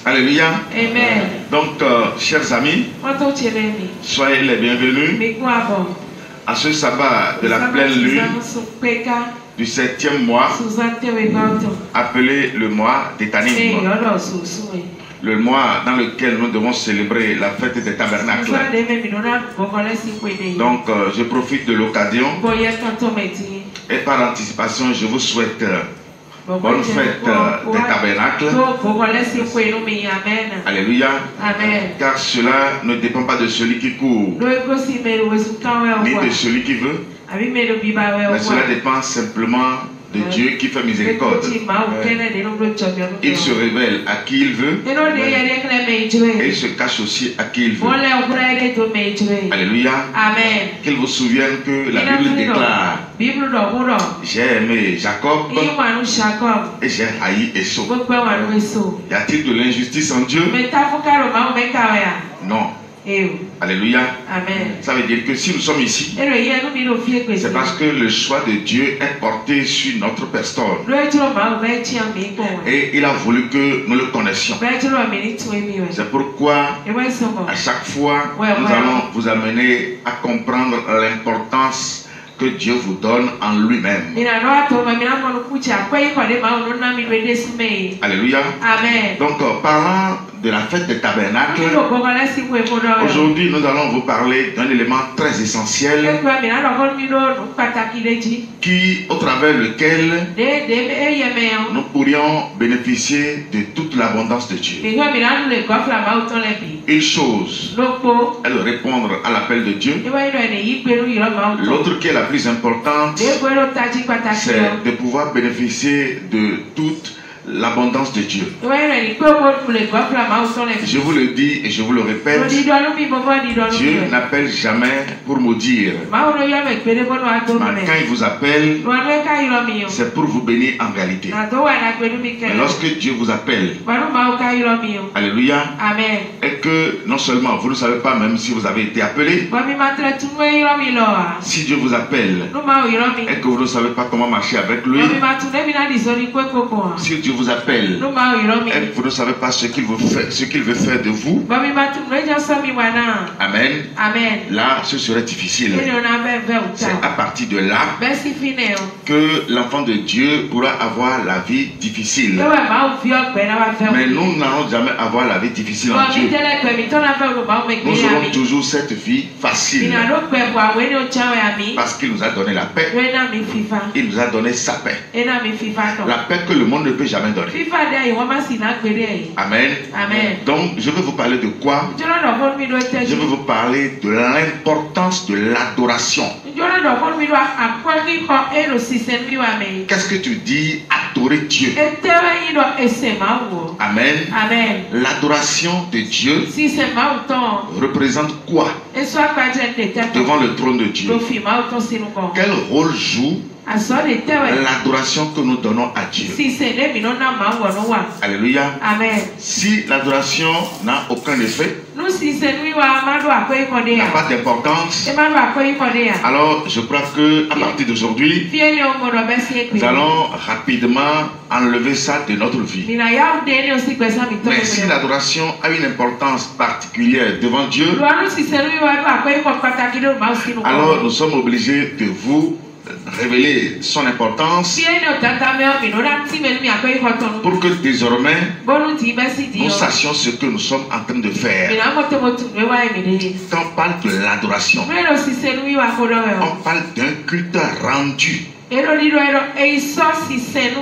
Alléluia. Amen. Donc, chers amis, soyez les bienvenus à ce sabbat de la pleine lune du 7e mois, appelé le mois d'Etanim, le mois dans lequel nous devons célébrer la fête des tabernacles. Donc, je profite de l'occasion et par anticipation, je vous souhaite bonne fête des tabernacles. Alléluia. Amen. Car cela ne dépend pas de celui qui court, ni de celui qui veut, mais cela dépend simplement de Dieu qui fait miséricorde. Il se révèle à qui il veut et il se cache aussi à qui il veut. Alléluia. Amen. Qu'il vous souvienne que la Bible déclare: j'ai aimé Jacob et j'ai haï Esau. Y a-t-il de l'injustice en Dieu? Non. Alléluia. Amen. Ça veut dire que si nous sommes ici, c'est parce que le choix de Dieu est porté sur notre personne. Et il a voulu que nous le connaissions. C'est pourquoi à chaque fois, nous allons vous amener à comprendre l'importance que Dieu vous donne en lui-même. Alléluia. Amen. Donc, parlant de la fête des tabernacles, aujourd'hui nous allons vous parler d'un élément très essentiel qui, au travers lequel nous pourrions bénéficier de toute l'abondance de Dieu. Une chose est de répondre à l'appel de Dieu. L'autre qui est la plus importante, c'est de pouvoir bénéficier de toute l'abondance de Dieu. Je vous le dis et je vous le répète, Dieu n'appelle jamais pour maudire. Mais quand il vous appelle, c'est pour vous bénir en réalité. Mais lorsque Dieu vous appelle, alléluia, Amen. et que non seulement vous ne savez pas même si vous avez été appelé, si Dieu vous appelle et que vous ne savez pas comment marcher avec lui, si Dieu vous appelle et que vous ne savez pas ce qu'il veut faire de vous, amen, Amen. là ce serait difficile. C'est à partir de là que l'enfant de Dieu pourra avoir la vie difficile. Mais nous n'allons jamais avoir la vie difficile en Dieu. Nous aurons toujours cette vie facile parce qu'il nous a donné la paix. Il nous a donné sa paix. La paix que le monde ne peut jamais donner. Amen. Amen. Donc je vais vous parler de quoi? Je vais vous parler de l'importance de l'adoration. Qu'est-ce que tu dis adorer Dieu? Amen. Amen. L'adoration de Dieu représente quoi devant le trône de Dieu? Quel rôle joue l'adoration que nous donnons à Dieu? Alléluia. Amen. Si l'adoration n'a aucun effet, n'a pas d'importance, alors je crois que à partir d'aujourd'hui, nous allons rapidement enlever ça de notre vie. Mais si l'adoration a une importance particulière devant Dieu, alors nous sommes obligés de vous révéler son importance pour que désormais nous sachions ce que nous sommes en train de faire. Quand on parle de l'adoration, on parle d'un culte rendu.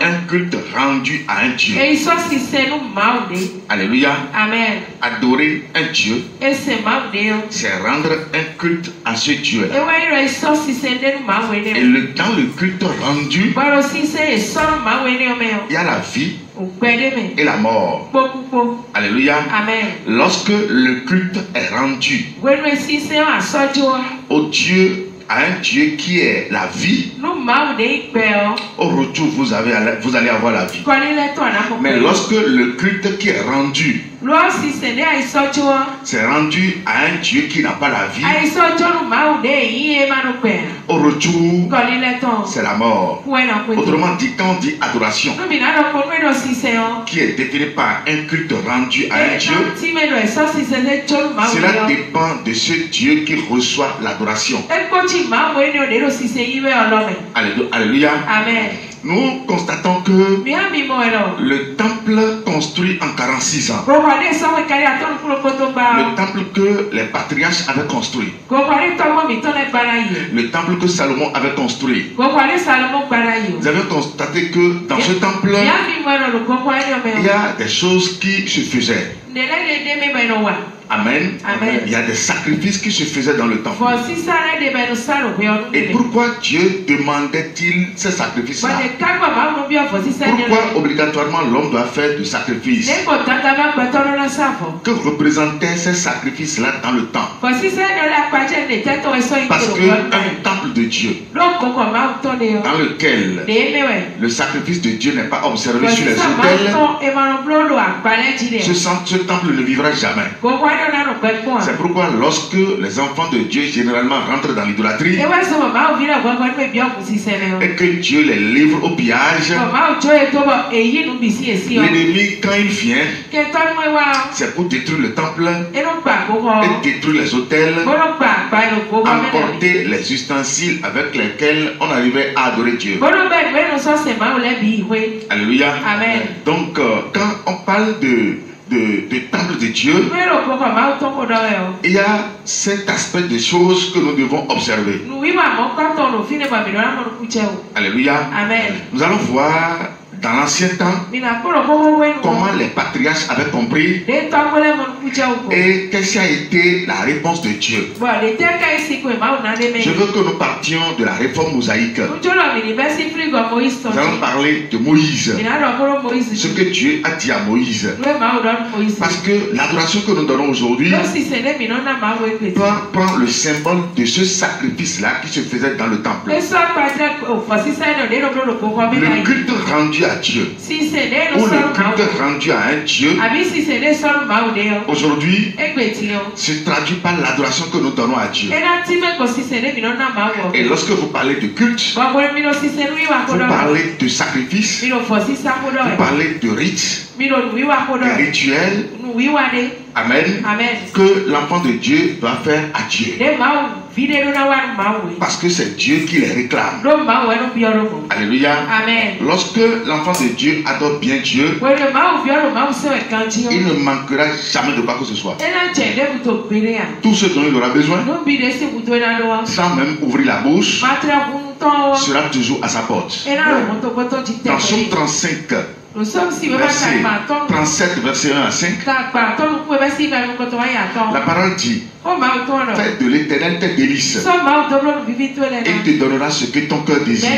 Un culte rendu à un Dieu. Alléluia. Amen. Adorer un Dieu, c'est rendre un culte à ce Dieu. Et dans le culte rendu, il y a la vie et la mort. Alléluia. Amen. Lorsque le culte est rendu au Dieu, à un Dieu qui est la vie, au retour vous allez avoir la vie. Mais lorsque le culte qui est rendu, c'est rendu à un Dieu qui n'a pas la vie, au retour, c'est la mort. Autrement dit, quand on dit adoration, qui est définie par un culte rendu à un Dieu, cela dépend de ce Dieu qui reçoit l'adoration. Alléluia. Amen. Nous constatons que le temple construit en 46 ans, le temple que les patriarches avaient construit, le temple que Salomon avait construit, vous avez constaté que dans ce temple, il y a des choses qui se faisaient. Amen. Amen. Il y a des sacrifices qui se faisaient dans le temple. Et pourquoi Dieu demandait-il ces sacrifices-là? Pourquoi obligatoirement l'homme doit faire du sacrifice? Que représentaient ces sacrifices-là dans le temple? Parce qu'un temple de Dieu dans lequel le sacrifice de Dieu n'est pas observé sur les autels, ce temple ne vivra jamais. C'est pourquoi lorsque les enfants de Dieu généralement rentrent dans l'idolâtrie et que Dieu les livre au pillage, l'ennemi quand il vient, c'est pour détruire le temple et détruire les autels, emporter les ustensiles avec lesquels on arrivait à adorer Dieu. Alléluia. Amen. Donc quand on parle de temple de Dieu, il y a cet aspect de choses que nous devons observer. Alléluia. Amen. Nous allons voir dans l'ancien temps comment les patriarches avaient compris et quelle a été la réponse de Dieu. Je veux que nous partions de la réforme mosaïque. Nous allons parler de Moïse, ce que Dieu a dit à Moïse, parce que l'adoration que nous donnons aujourd'hui doit prendre le symbole de ce sacrifice-là qui se faisait dans le temple. Le culte rendu à Dieu, ou le culte rendu à un Dieu, aujourd'hui se traduit par l'adoration que nous donnons à Dieu. Et lorsque vous parlez de culte, vous parlez de sacrifice, vous parlez de rites, de rituels. Amen. Que l'enfant de Dieu doit faire à Dieu. Parce que c'est Dieu qui les réclame. Alléluia. Amen. Lorsque l'enfant de Dieu adore bien Dieu, il ne manquera jamais de quoi que ce soit. Tout ce dont il aura besoin, sans même ouvrir la bouche, sera toujours à sa porte. Dans Somme 35, verset 37, verset 1 à 5, la parole dit: fais de l'Éternel tes délices et il te donnera ce que ton cœur désire.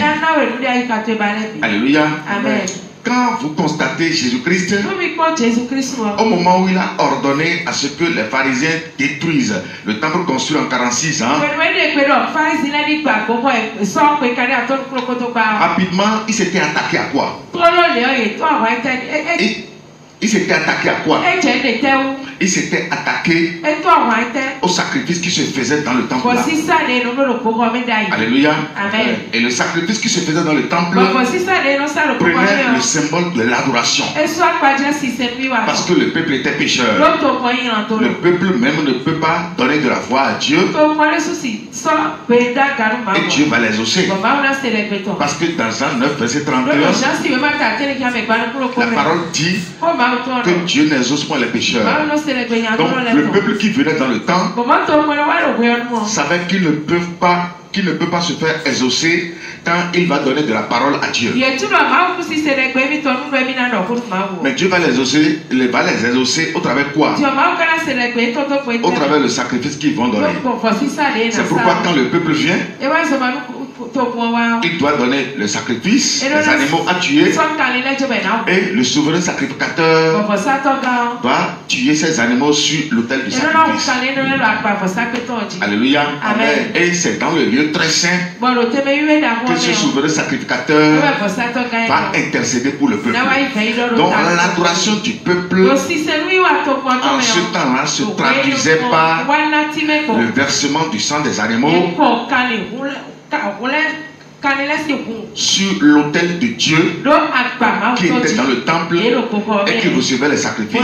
Alléluia. Amen. Quand vous constatez Jésus-Christ, au moment où il a ordonné à ce que les pharisiens détruisent le temple construit en 46 ans, rapidement, il s'était attaqué à quoi? Il s'était attaqué à quoi? Il s'était attaqué au sacrifice qui se faisait dans le temple. Alléluia. Amen. Et le sacrifice qui se faisait dans le temple prenait le symbole de l'adoration. Parce que le peuple était pécheur. Le peuple même ne peut pas donner de la foi à Dieu. Et Dieu va les exaucer. Parce que dans Jean 9, verset 31, la parole dit que Dieu n'exauce pas les pécheurs. Donc le peuple qui venait dans le temps savait qu'il ne peut pas se faire exaucer quand il va donner de la parole à Dieu. Mais Dieu va les exaucer au travers quoi? Au travers le sacrifice qu'ils vont donner. C'est pourquoi quand le peuple vient, il doit donner le sacrifice, les animaux à tuer, et le souverain sacrificateur doit tuer ces animaux sur l'autel du sacrifice. Alléluia. Amen. Et c'est dans le lieu très saint que ce souverain sacrificateur va intercéder pour le peuple. Donc l'adoration du peuple en ce temps-là se traduisait par le versement du sang des animaux sur l'autel de Dieu qui était dans le temple et qui recevait les sacrifices.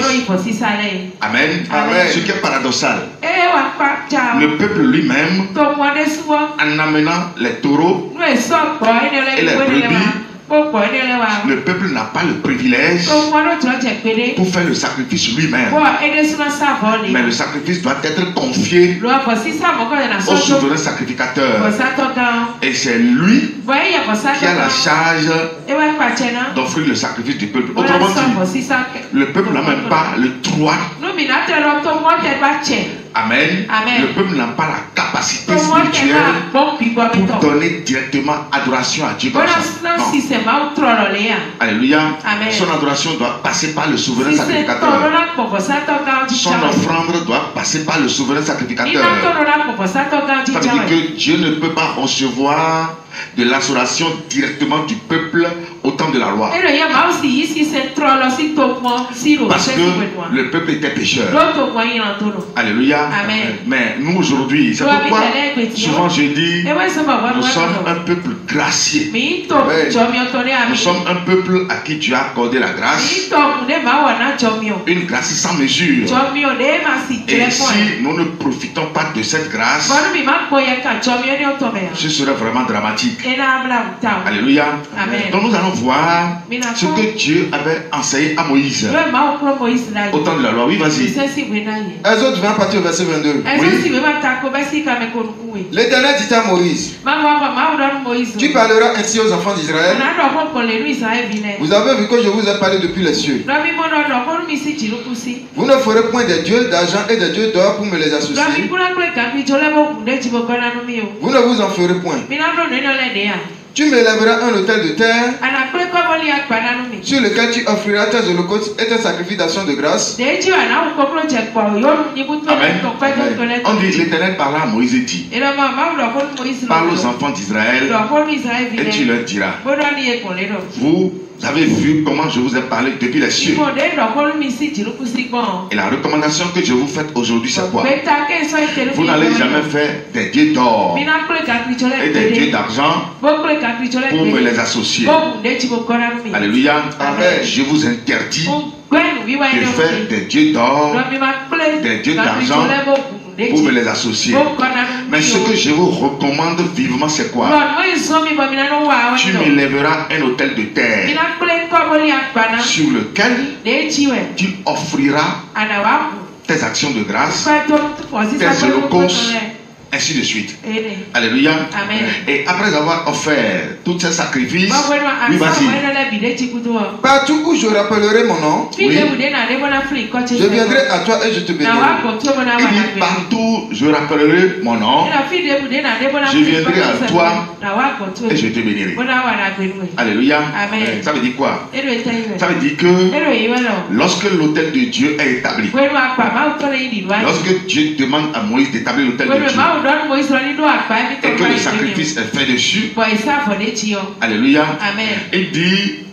Amen. Amen. Ce qui est paradoxal. Le peuple lui-même, en amenant les taureaux et les brebis, le peuple n'a pas le privilège pour faire le sacrifice lui-même. Mais le sacrifice doit être confié au souverain sacrificateur. Et c'est lui qui a la charge d'offrir le sacrifice du peuple. Autrement dit, le peuple n'a même pas le droit. Amen. Amen. Le peuple n'a pas la capacité spirituelle pour donner directement adoration à Dieu. Alléluia. Amen. Son adoration doit passer par le souverain sacrificateur. Son offrande doit passer par le souverain sacrificateur. Ça veut dire que Dieu ne peut pas recevoir de l'adoration directement du peuple au temps de la loi. Parce que le peuple était pécheur. Alléluia. Amen. Mais nous aujourd'hui, c'est pourquoi souvent je dis, nous sommes un peuple gracié. Nous sommes un peuple à qui Dieu a accordé la grâce. Une grâce sans mesure. Et si nous ne profitons pas de cette grâce, ce serait vraiment dramatique. Alléluia. Amen. Donc nous allons voir ce que Dieu avait enseigné à Moïse au temps de la loi. Oui, vas-y. Exode 20, partir au verset 22. Oui. L'Éternel dit à Moïse, tu parleras ainsi aux enfants d'Israël. Vous avez vu que je vous ai parlé depuis les cieux. Vous ne ferez point des dieux d'argent et des dieux d'or pour me les associer. Vous ne vous en ferez point. Tu m'élèveras un autel de terre sur lequel tu offriras tes holocaustes et tes sacrifices d'action de grâce. Amen. On dit, l'Éternel parla à Moïse et dit, parle aux enfants d'Israël et tu leur diras, vous avez vu comment je vous ai parlé depuis les cieux. Et la recommandation que je vous fais aujourd'hui, c'est quoi? Vous n'allez jamais faire des dieux d'or et des dieux d'argent pour me les associer. Alléluia. Amen. Je vous interdis de faire des dieux d'or, des dieux d'argent pour me les associer. Mais ce que je vous recommande vivement, c'est quoi? Tu m'élèveras un autel de terre sur lequel tu offriras tes actions de grâce, tes holocaustes, ainsi de suite. Alléluia. Amen. Et après avoir offert tous ces sacrifices, oui, vas-y. Partout où je rappellerai mon nom, oui, je viendrai à toi et je te bénirai. Il dit, partout je rappellerai mon nom, je viendrai à toi et je te bénirai. Alléluia. Amen. Ça veut dire quoi? Ça veut dire que lorsque l'autel de Dieu est établi, lorsque Dieu demande à Moïse d'établir l'autel de Dieu, et que le sacrifice est fait dessus, alléluia, amen. Il dit,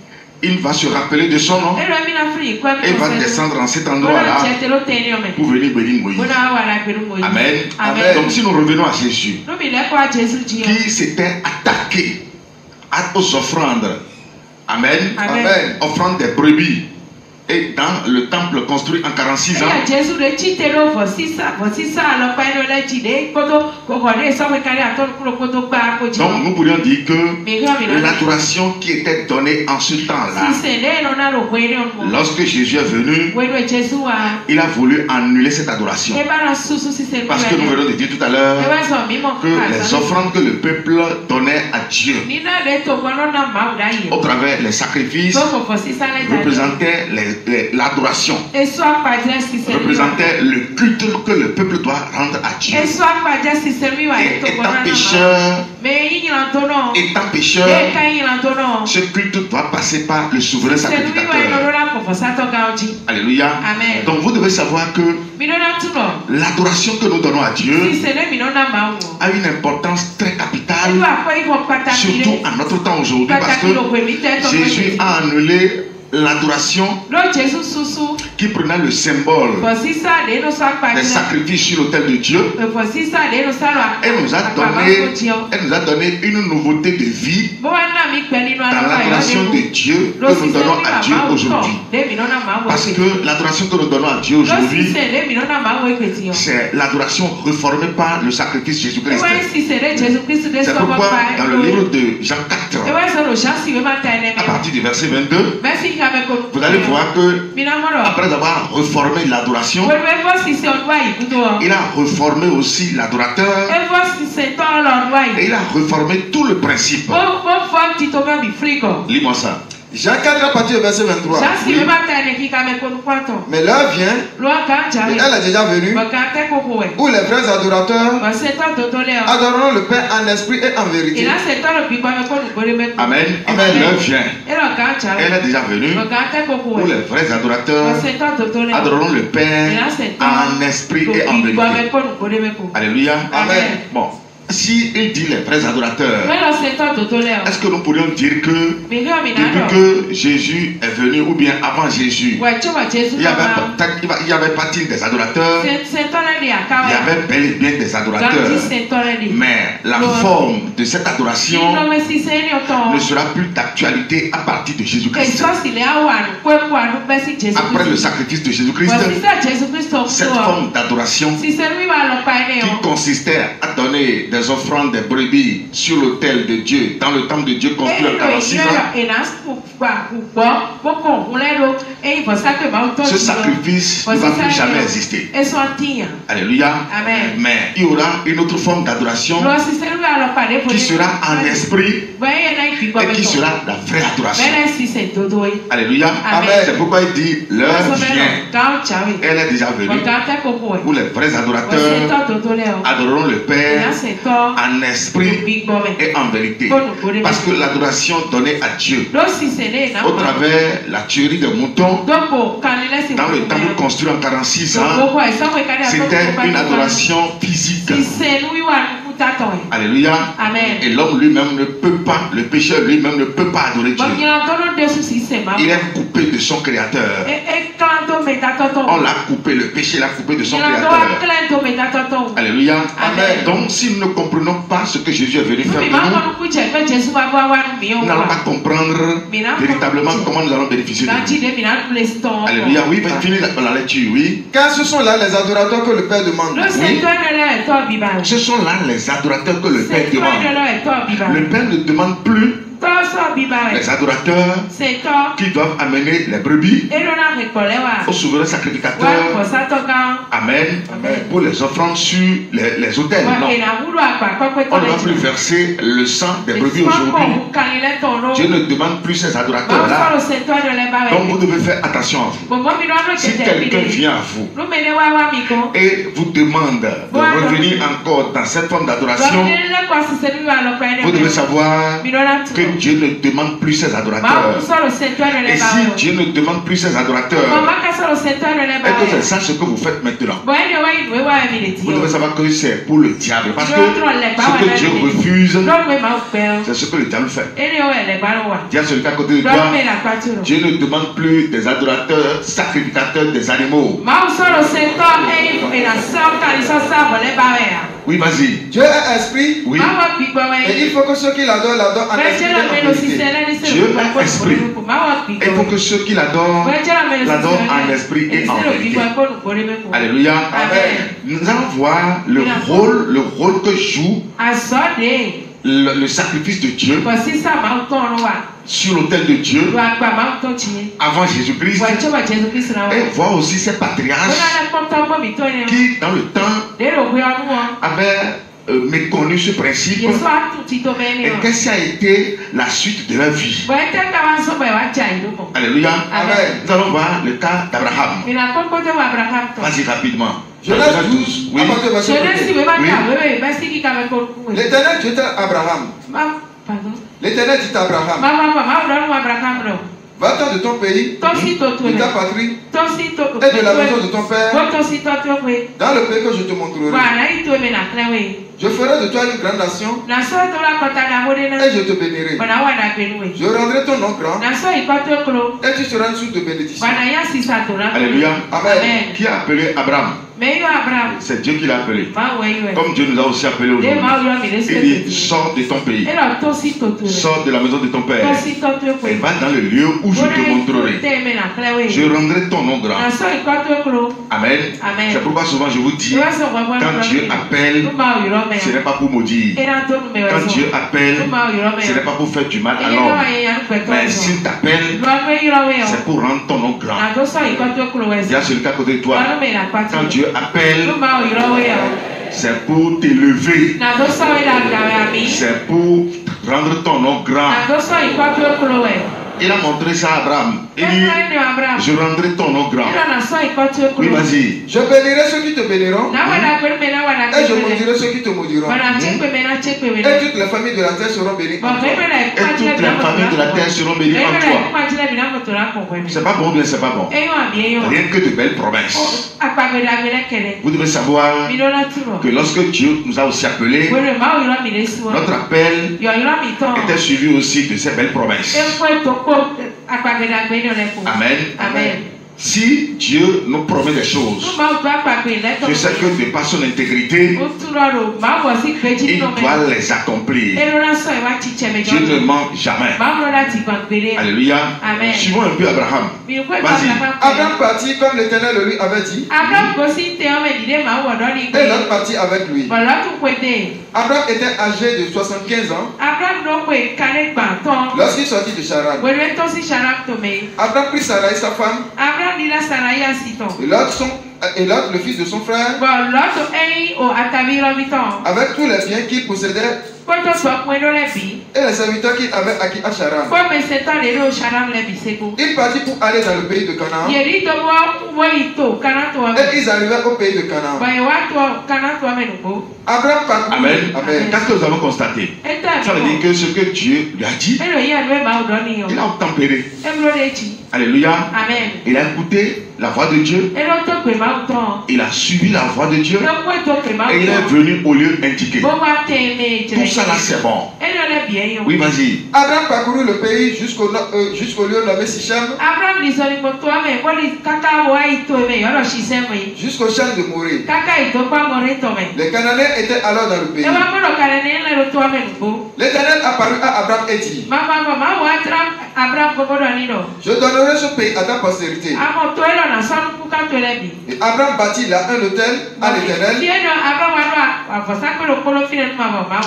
il va se rappeler de son nom et va descendre en cet endroit-là pour venir bénir Moïse. Amen. Amen. Donc si nous revenons à Jésus, qui s'était attaqué aux offrandes, amen, amen, offrandes des brebis, et dans le temple construit en 46 ans. Donc nous pourrions dire que l'adoration qui était donnée en ce temps-là, lorsque Jésus est venu, il a voulu annuler cette adoration. Parce que nous venons de dire tout à l'heure que les offrandes que le peuple donnait à Dieu au travers les sacrifices représentaient l'adoration, représentait le culte que le peuple doit rendre à Dieu. Et étant pécheur, ce culte doit passer par le souverain sacrificateur. Alléluia. Amen. Donc vous devez savoir que l'adoration que nous donnons à Dieu a une importance très capitale, surtout à notre temps aujourd'hui, parce que Jésus a annulé l'adoration qui prenait le symbole des sacrifices sur l'autel de Dieu, elle nous a donné une nouveauté de vie dans l'adoration de Dieu que nous donnons à Dieu aujourd'hui. Parce que l'adoration que nous donnons à Dieu aujourd'hui, c'est l'adoration reformée par le sacrifice de Jésus-Christ. C'est pourquoi dans le livre de Jean 4, à partir du verset 22, vous allez voir que après avoir reformé l'adoration, il a reformé aussi l'adorateur et il a reformé tout le principe. Lis-moi ça. Jean 4 à partir du verset 23. Oui. Mais l'heure vient, et elle est déjà venue, où les vrais adorateurs adoreront le Père en esprit et en vérité. Amen. Amen. L'heure vient. Elle est déjà venue, où les vrais adorateurs adoreront le Père en esprit et en vérité. Alléluia. Amen. Bon. Si il dit les vrais adorateurs, est-ce que nous pourrions dire que depuis que Jésus est venu ou bien avant Jésus, il n'y avait pas-il des adorateurs? Il y avait bel et bien des adorateurs. Mais la forme de cette adoration ne sera plus d'actualité à partir de Jésus-Christ. Après le sacrifice de Jésus-Christ, cette forme d'adoration qui consistait à donner des offrandes des brebis sur l'autel de Dieu, dans le temple de Dieu construit en 46 ans. Ce sacrifice ne va plus jamais exister. Alléluia. Amen. Mais il y aura une autre forme d'adoration qui sera en esprit et qui sera la vraie adoration. Alléluia. Amen. C'est pourquoi il dit l'heure vient. Elle est déjà venue où les vrais adorateurs adoreront le Père en esprit et en vérité. Parce que l'adoration donnée à Dieu au travers la tuerie de moutons dans le temple construit en 46 ans, c'était une adoration physique. Alléluia. Amen. Et l'homme lui-même ne peut pas, le pécheur lui-même ne peut pas adorer Dieu. Il est coupé de son Créateur. On l'a coupé, le péché l'a coupé de son Créateur. Alléluia. Amen. Donc si nous ne comprenons pas ce que Jésus est venu faire pour nous, nous n'allons pas comprendre véritablement comment nous allons bénéficier de lui. Alléluia. Oui, finir la lecture, oui. Car ce sont là les adorateurs que le Père demande. Oui. Ce sont là les adorateurs que le Père demande. Le Père ne demande plus les adorateurs qui doivent amener les brebis au souverain sacrificateur. Amen. Pour les offrandes sur les autels. Non. On ne va plus verser le sang des brebis aujourd'hui. Dieu ne demande plus ces adorateurs-là. Donc vous devez faire attention à vous. Si quelqu'un vient à vous et vous demande de revenir encore dans cette forme d'adoration, vous devez savoir que Dieu ne demande plus ses adorateurs. Et si Dieu ne demande plus ses adorateurs, et que c'est ça ce que vous faites maintenant, vous devez savoir que c'est pour le diable. Parce que ce que Dieu refuse, c'est ce que le diable fait. Dis à celui qui est à côté de toi, Dieu ne demande plus des adorateurs, sacrificateurs des animaux. Oui, vas-y. Dieu est esprit. Oui. Et il faut que ceux qui l'adorent l'adorent en esprit et en vérité. Dieu est esprit. Et il faut que ceux qui l'adorent l'adorent en esprit et en vérité. Alléluia. Amen. Nous allons voir le rôle que joue le sacrifice de Dieu sur l'autel de Dieu avant Jésus-Christ, et voir aussi ces patriarches qui dans le temps avaient méconnu ce principe et qu'est-ce qui a été la suite de leur vie. Alléluia. Amen. Nous allons voir le cas d'Abraham. Vas-y rapidement. Genèse 12, oui. L'Éternel dit à Abraham. L'Éternel dit à Abraham. Va-t'en de ton pays, de ta patrie, et de la maison de ton père, dans le pays que je te montrerai. Je ferai de toi une grande nation, et je te bénirai. Je rendrai ton nom grand, et tu seras une source de bénédiction. Alléluia. Amen. Qui a appelé Abraham? C'est Dieu qui l'a appelé. Comme Dieu nous a aussi appelé aujourd'hui. Il dit, sors de ton pays, sors de la maison de ton père, et va dans le lieu où je te montrerai. Je rendrai ton nom grand. Amen. C'est pourquoi souvent je vous dis, quand Dieu appelle, ce n'est pas pour maudire. Quand Dieu appelle, ce n'est pas pour faire du mal à l'homme. Mais s'il t'appelle, c'est pour rendre ton nom grand. Il y a celui qui est à côté de toi. Quand Dieu appelle, c'est pour t'élever. C'est pour rendre ton nom grand. Il a montré ça à Abraham. Il dit, je rendrai ton nom grand. Oui, vas-y. Je bénirai ceux qui te béniront, et je maudirai ceux qui te maudiront. Et toutes les familles de la terre seront bénies en toi. Et toutes les familles de la terre seront bénies en toi. C'est pas bon ou bien c'est pas bon? Rien que de belles promesses. Vous devez savoir que lorsque Dieu nous a aussi appelés, notre appel était suivi aussi de ces belles promesses. Amen. Amen. Si Dieu nous promet des choses, je sais que de par son intégrité, il doit les accomplir. Dieu ne ment jamais. Alléluia. Suivons un peu Abraham. Vas-y. Abraham partit comme l'Éternel le lui avait dit. Et l'autre partit avec lui. Abraham était âgé de 75 ans lorsqu'il sortit de Charan. Abraham prit Sarai sa femme, et l'autre le fils de son frère, avec tous les biens qu'il possédait et les serviteurs qu'il avait acquis à Charan. Il partit pour aller dans le pays de Canaan, et ils arrivèrent au pays de Canaan. Abraham parcourt. Amen. Amen. Qu'est-ce que nous avons constaté? Ça veut dire que ce que Dieu lui a dit, il a obtempéré. Alléluia. Amen. Il a écouté la voix de Dieu. Il a suivi la voix de Dieu. Et il est venu au lieu indiqué. Tout ça là c'est bon. Oui, vas-y. Abraham parcourut le pays jusqu'au lieu nommé Sichem, jusqu'au champ de Morée. Les Cananéens étaient alors dans le pays. L'Éternel apparut à Abraham et dit, je donnerai ce pays à ta postérité. Et Abraham bâtit là un autel à l'Éternel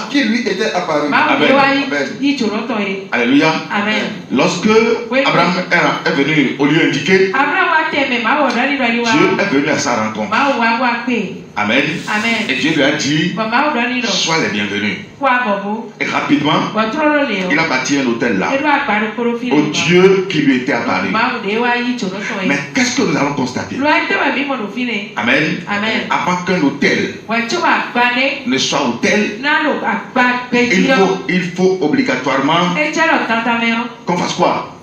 qui lui était apparu. Amen. Amen. Alléluia. Amen. Lorsque Abraham est venu au lieu indiqué, Dieu est venu à sa rencontre. Amen. Amen. Et Dieu lui a dit, sois les bienvenus. Et rapidement, il a bâti un hôtel là, au Dieu qui lui était apparu. Mais qu'est-ce que nous allons constater? Amen. Amen. Avant qu'un hôtel ne soit hôtel, il faut obligatoirement qu'on fasse quoi?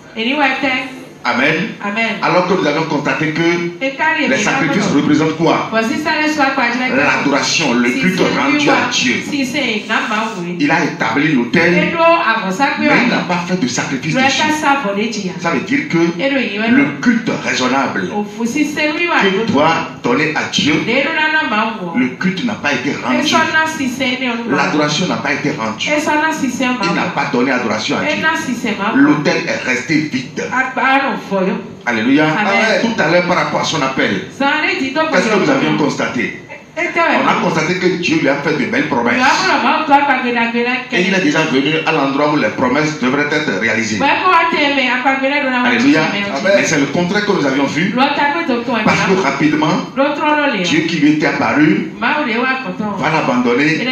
Amen. Amen. Alors que nous avons constaté que les sacrifices représentent quoi? L'adoration, le culte rendu à Dieu. Il a établi l'autel, mais il n'a pas fait de sacrifice dessus. Ça veut dire que le culte raisonnable que doit donner à Dieu, le culte n'a pas été rendu. L'adoration n'a pas été rendue. Il n'a pas donné adoration à Dieu. L'autel est resté vide. Alléluia. Amen. Tout à l'heure par rapport à son appel, qu'est-ce que nous avions constaté? On a constaté que Dieu lui a fait de belles promesses. Et il est déjà venu à l'endroit où les promesses devraient être réalisées. Alléluia. Mais c'est le contraire que nous avions vu. Parce que rapidement, Dieu qui lui était apparu va l'abandonner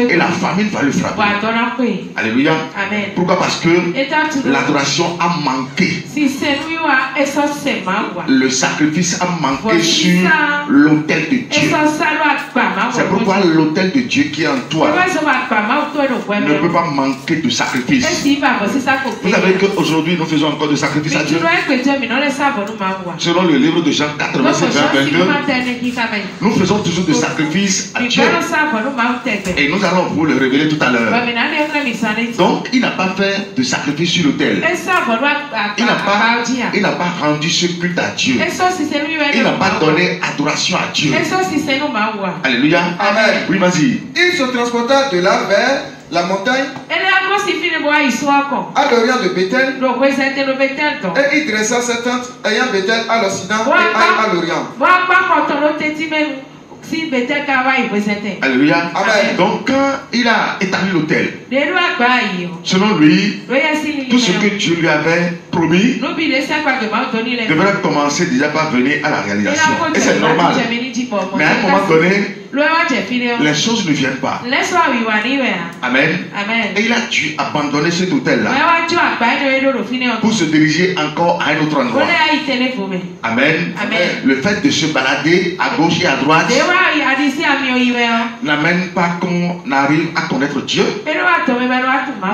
et la famine va le frapper. Alléluia. Pourquoi? Parce que l'adoration a manqué. Le sacrifice a manqué sur l'autel de Dieu. C'est pourquoi l'autel de Dieu qui est en toi ne peut pas manquer de sacrifice. Vous savez qu'aujourd'hui nous faisons encore de sacrifice à Dieu. Selon le livre de Jean 4, verset 22, nous faisons toujours de sacrifice à Dieu. Et nous allons vous le révéler tout à l'heure. Donc il n'a pas fait de sacrifice sur l'autel. Il n'a pas rendu ce culte à Dieu. Il n'a pas donné adoration à Dieu. Alléluia. Amen. Oui, vas-y. Il se transporta de là vers la montagne à l'orient de Bethel, et il dressa sa tente ayant Bethel à l'occident et à l'orient. Alléluia. Amen. Donc quand il a établi l'autel, selon lui, tout ce que Dieu lui avait promis devrait commencer déjà par venir à la réalisation. Et c'est normal. Mais à un moment donné, les choses ne viennent pas. Amen. Et il a dû abandonner cet hôtel-là pour se diriger encore à un autre endroit. Amen. Le fait de se balader à gauche et à droite n'amène pas qu'on arrive à connaître Dieu.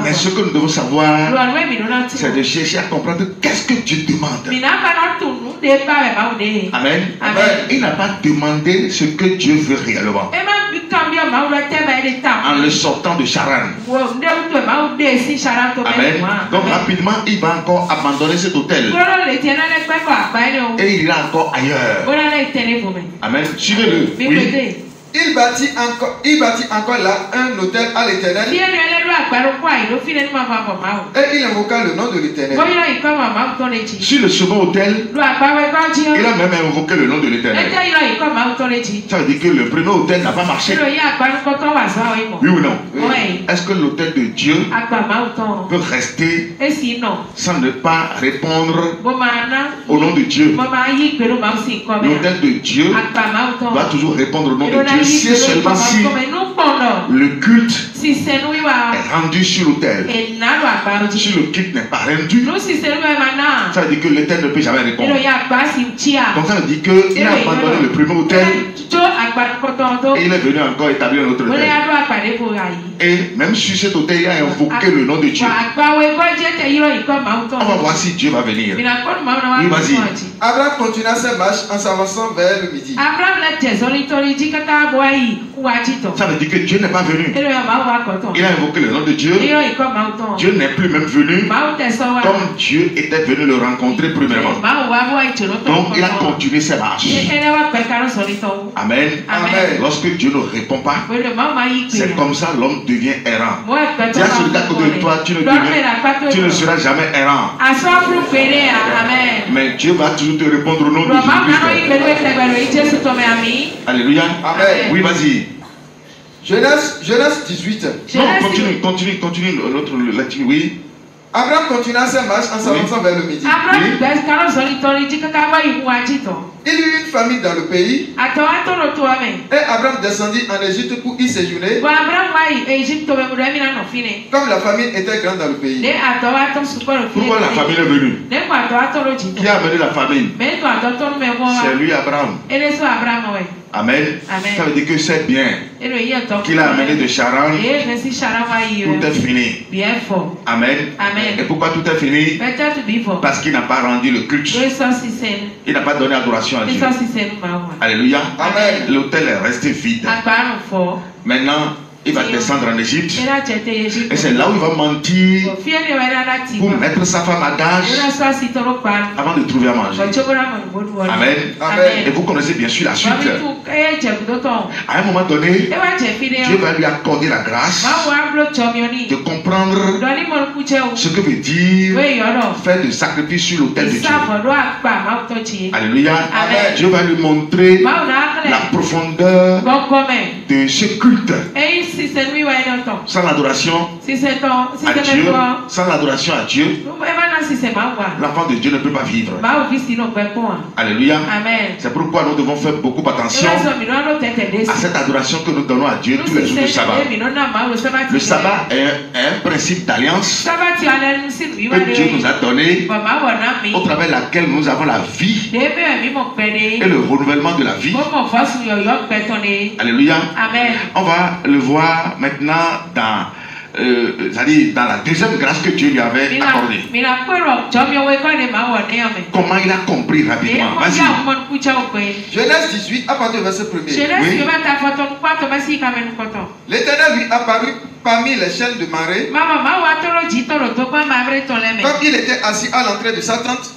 Mais ce que nous devons savoir, c'est de chercher à comprendre qu'est-ce que Dieu demande. Amen. Il n'a pas demandé ce que Dieu veut réellement. En le sortant de Charan. Amen. Donc rapidement, il va encore abandonner cet hôtel. Et il ira encore ailleurs. Amen. Suivez-le. Oui. Il bâtit encore là un autel à l'Éternel. Et il invoqua le nom de l'Éternel. Sur le second autel, il a même invoqué le nom de l'Éternel. Ça veut dire que le premier autel n'a pas marché. Oui ou non? Oui. Est-ce que l'autel de Dieu peut rester sans ne pas répondre au nom de Dieu? L'autel de Dieu va toujours répondre au nom de Dieu. Si seulement si le culte est rendu sur l'autel. Si le culte n'est pas rendu, ça veut dire que l'autel ne peut jamais répondre. Donc ça veut dire qu'il a abandonné le premier autel et il est venu encore établir un autre autel. Et même sur cet autel, il a invoqué le nom de Dieu. On va voir si Dieu va venir. Oui, vas-y. Abraham continua sa marche en s'avançant vers le midi. Ça veut dire que Dieu n'est pas venu. Il a invoqué le nom de Dieu. Dieu n'est plus même venu comme Dieu était venu le rencontrer premièrement. Donc il a continué ses marches. Amen. Lorsque Dieu ne répond pas, c'est comme ça l'homme devient errant. Dis à celui d'à côté de toi, tu ne seras jamais errant. Mais Dieu va toujours te répondre au nom de Jésus-Christ. Alléluia. Amen. Oui, vas-y. Genèse 18. Non, continue l'autre lecture, oui. Abraham continua sa marche en s'avançant vers le midi. Il y eut une famine dans le pays. Et Abraham descendit en Égypte pour y séjourner. Comme la famine était grande dans le pays. Pourquoi la famine est venue? Qui a amené la famine? C'est lui, Abraham. Amen. Ça veut dire que c'est bien qu'il a amené de Charan. Tout est fini. Amen. Et pourquoi tout est fini? Parce qu'il n'a pas rendu le culte. Il n'a pas donné adoration à Dieu. Alléluia. Amen. L'autel est resté vide. Maintenant, il va descendre en Égypte. Et c'est là où il va mentir pour mettre sa femme à gage avant de trouver à manger. Amen. Et vous connaissez bien sûr la suite. À un moment donné, Dieu va lui accorder la grâce de comprendre ce que veut dire faire de sacrifice sur l'autel de Dieu. Alléluia. Dieu va lui montrer la profondeur de ce culte. Sans l'adoration à Dieu, l'enfant de Dieu ne peut pas vivre. Alléluia. C'est pourquoi nous devons faire beaucoup attention à cette adoration que nous donnons à Dieu tous les jours du sabbat. Le sabbat est un principe d'alliance que Dieu nous a donné, au travers de laquelle nous avons la vie et le renouvellement de la vie. Alléluia. On va le voir maintenant dans dans la deuxième grâce que Dieu lui avait accordée. Comment il a compris rapidement. Vas-y. Genèse 18, à partir du verset 1er. L'Éternel lui apparut parmi les chaînes de marée. Comme il était assis à l'entrée de sa tente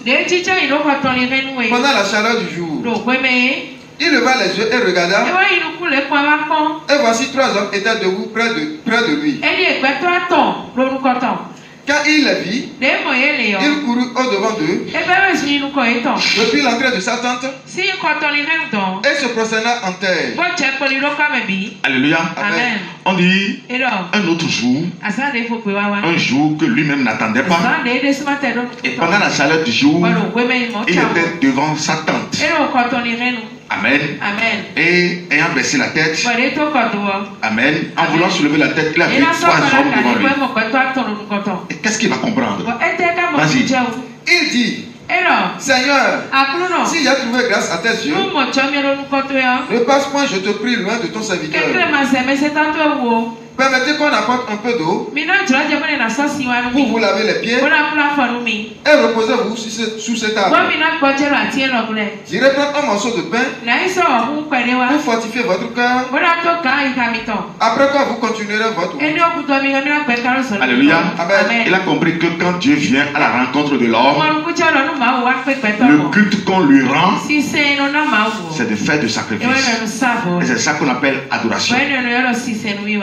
pendant la chaleur du jour. Il leva les yeux et regarda. Et voici 3 hommes étaient debout près de lui. Quand il les vit, il courut au-devant d'eux depuis l'entrée de sa tente et se prosterna en terre. Alléluia. Amen. On dit un autre jour, un jour que lui-même n'attendait pas. Et pendant la chaleur du jour, il était devant sa tente. Amen. Amen. Et ayant baissé la tête, Amen, en voulant soulever la tête, il a vu 3 hommes devant lui. Et qu'est-ce qu'il va comprendre? Vas-y. Il dit, Seigneur, si j'ai trouvé grâce à tes yeux, ne passe point, je te prie, loin de ton serviteur. Permettez qu'on apporte un peu d'eau pour vous laver les pieds et reposez-vous sous cette arbre. J'irai prendre un morceau de pain pour fortifier votre cœur. Après quoi vous continuerez votre route. Alléluia. Amen. Il a compris que quand Dieu vient à la rencontre de l'homme, le culte qu'on lui rend, c'est de faire du sacrifice. Et c'est ça qu'on appelle adoration.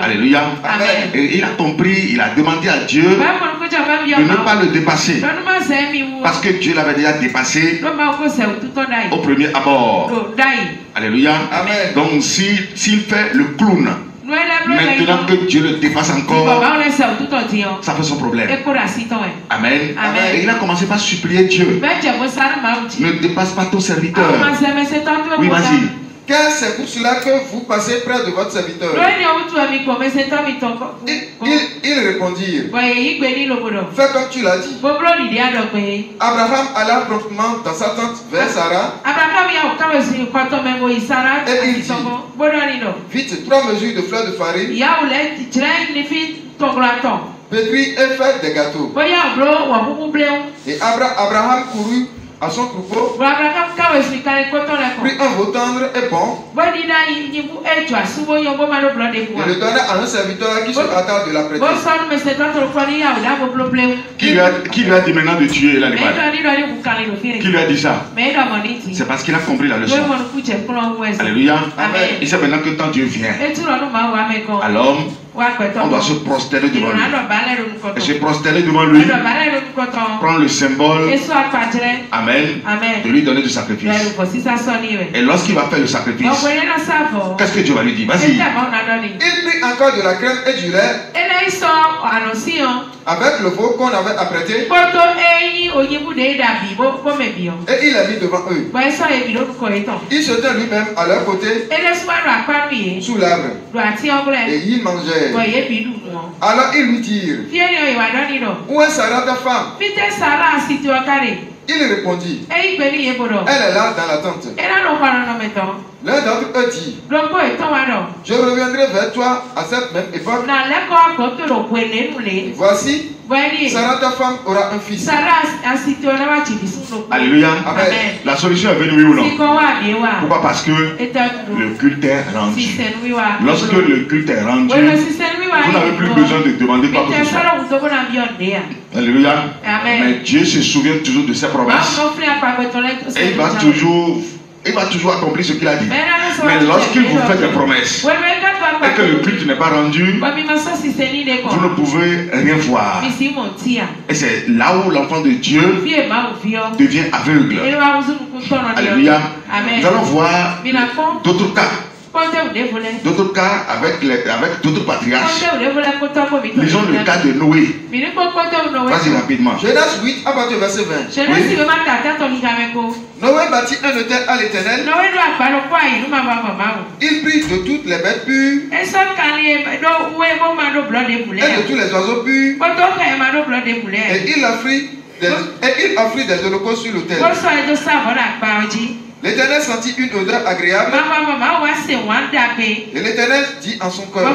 Alléluia. Amen. Et il a compris, il a demandé à Dieu de ne pas le dépasser. Parce que Dieu l'avait déjà dépassé au premier abord. Alléluia. Amen. Donc s'il fait le clown, maintenant que Dieu le dépasse encore, ça fait son problème. Amen. Et il a commencé par supplier Dieu. Ne dépasse pas ton serviteur. Oui, vas-y. Car c'est pour cela que vous passez près de votre serviteur. Ils répondirent, fais comme tu l'as dit. Abraham alla promptement dans sa tente vers Sarah. Et il dit, vite 3 mesures de fleurs de farine, pétris et faites des gâteaux. Et Abraham courut à son troupeau, prit un veau tendre et bon, et le donna à un serviteur qui se hâta de l'apprêter. Qui lui a dit maintenant de tuer l'animal? Qui lui a dit ça? C'est parce qu'il a compris la leçon. Alléluia. Amen. Il sait maintenant que quand Dieu vient à l'homme, on doit se prosterner devant lui. Et se prosterner devant lui, prendre le symbole, Amen, de lui donner du sacrifice. Et lorsqu'il va faire le sacrifice, qu'est-ce que Dieu va lui dire? Vas-y. Il prit encore de la crème et du lait avec le veau qu'on avait apprêté, et il l'a mis devant eux. Il se tint lui-même à leur côté sous l'arbre, et ils mangèrent. Alors ils lui dirent, où est Sarah ta femme? Il répondit, elle est là dans la tente. L'un d'entre eux dit, je reviendrai vers toi à cette même époque. Voici, Sarah ta femme aura un fils. Alléluia. Amen. La solution est venue, oui ou non? Pourquoi? Parce que le culte est rendu. Lorsque le culte est rendu, vous n'avez plus besoin de demander quoi que ce soit. Alléluia. Mais Dieu se souvient toujours de ses promesses. Et il va toujours accomplir ce qu'il a dit. Mais lorsqu'il vous fait des promesses et que le culte n'est pas rendu, vous ne pouvez rien voir. Et c'est là où l'enfant de Dieu devient aveugle. Alléluia. Nous allons voir d'autres cas D'autres cas, avec d'autres patriarches, lisons le cas de Noé. Vas-y rapidement. Genèse 8, à partir du verset 20. Noé bâtit un autel à l'Éternel. Il prit de toutes les bêtes pures et de tous les oiseaux purs, et il offrit des holocaustes sur l'autel. L'Éternel sentit une odeur agréable. Et l'Éternel dit en son cœur: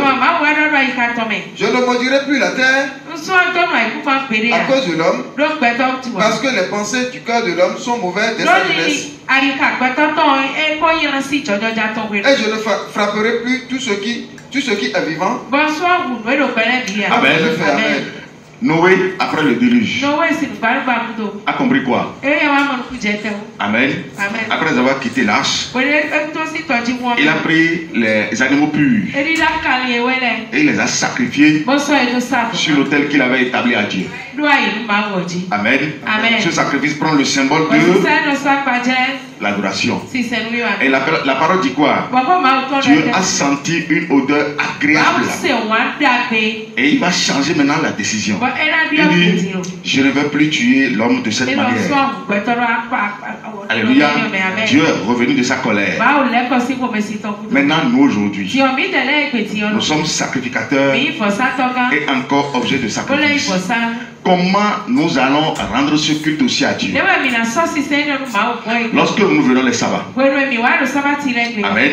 je ne maudirai plus la terre à cause de l'homme, parce que les pensées du cœur de l'homme sont mauvaises dès sa jeunesse. Et je ne frapperai plus tout ce qui est vivant. Amen. Amen. Noé, après le déluge, a compris quoi? Amen. Après avoir quitté l'arche, il a pris les animaux purs et il les a sacrifiés sur l'autel qu'il avait établi à Dieu. Amen. Ce sacrifice prend le symbole de l'adoration. Et la parole dit quoi? Dieu a senti une odeur agréable. Et il va changer maintenant la décision. Il dit: je ne veux plus tuer l'homme de cette manière. Alléluia. Dieu est revenu de sa colère. Maintenant, nous aujourd'hui, nous sommes sacrificateurs et encore objets de sacrifice. Comment nous allons rendre ce culte aussi à Dieu? Lorsque nous venons les sabbats, amen,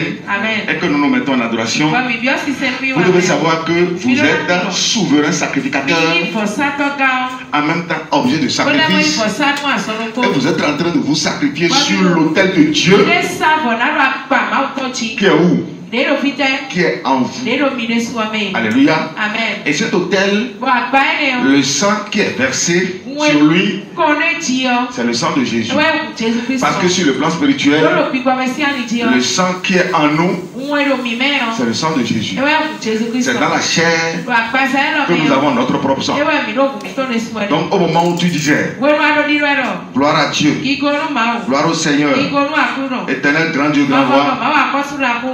et que nous nous mettons en adoration, vous devez savoir que vous êtes souverain sacrificateur, en même temps objet de sacrifice, et vous êtes en train de vous sacrifier sur l'autel de Dieu qui est où? Qui est en vous. Alléluia. Amen. Et cet autel, le sang qui est versé sur lui, c'est le sang de Jésus. Parce que sur le plan spirituel, le sang qui est en nous, c'est le sang de Jésus. C'est dans la chair que nous avons notre propre sang. Donc au moment où tu disais gloire à Dieu, gloire au Seigneur, éternel grand Dieu, grand roi,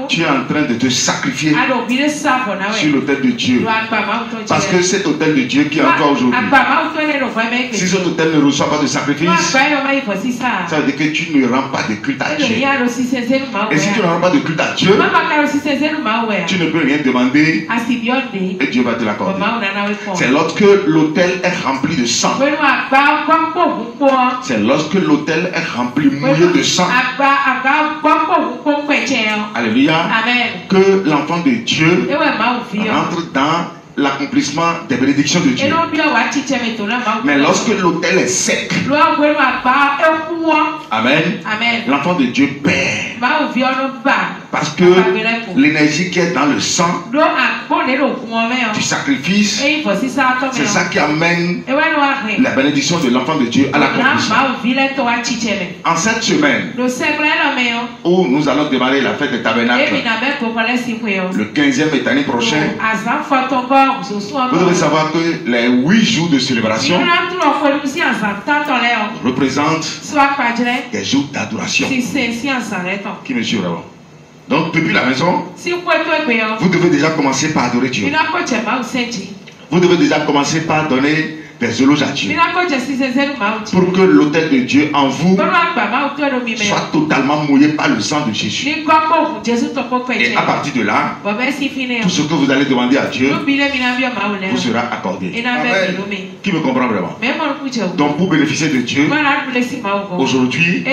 tu es en train de te sacrifier sur l'autel de Dieu. Parce que cet autel de Dieu qui est encore aujourd'hui, si cet autel ne reçoit pas de sacrifice, ça veut dire que tu ne rends pas de culte à Dieu. Et si tu ne rends pas de culte à Dieu, tu ne peux rien demander et Dieu va te l'accorder. C'est lorsque l'autel est rempli de sang. C'est lorsque l'autel est rempli, mouillé de sang. Alléluia. Amen. Que l'enfant de Dieu rentre dans l'accomplissement des bénédictions de Dieu. Mais lorsque l'autel est sec, amen, l'enfant de Dieu perd. Parce que l'énergie qui est dans le sang du sacrifice, c'est ça qui amène la bénédiction de l'enfant de Dieu à l'accomplissement. En cette semaine où nous allons démarrer la fête des tabernacles, le 15e et l'année prochaine, vous devez savoir que les 8 jours de célébration représentent des jours d'adoration. Qui me suit vraiment? Donc depuis la maison, vous devez déjà commencer par adorer Dieu. Vous devez déjà commencer par donner des éloges à Dieu, pour que l'autel de Dieu en vous soit totalement mouillé par le sang de Jésus. Et à partir de là, tout ce que vous allez demander à Dieu vous sera accordé. Amen. Qui me comprend vraiment? Donc pour bénéficier de Dieu aujourd'hui,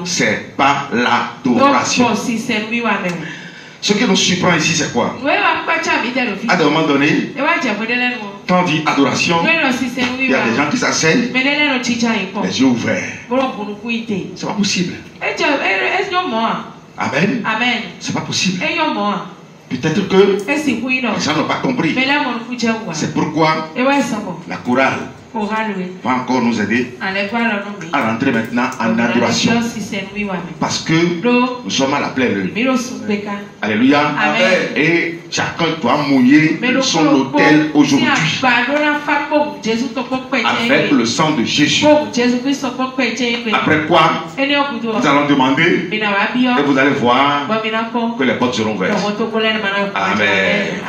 c'est par l'adoration. Ce que nous surprend ici, c'est quoi? À un moment donné, quand on dit adoration, il y a des gens qui s'asseyent, les yeux ouverts. C'est pas possible. Amen. C'est pas possible. Peut-être que les gens n'ont pas compris. C'est pourquoi la chorale va encore nous aider à rentrer maintenant en adoration. Parce que nous sommes à la pleine lune. Alléluia. Amen. Et chacun doit mouiller son autel aujourd'hui. Avec le sang de Jésus. Après quoi, nous allons demander et vous allez voir que les portes seront ouvertes. Amen.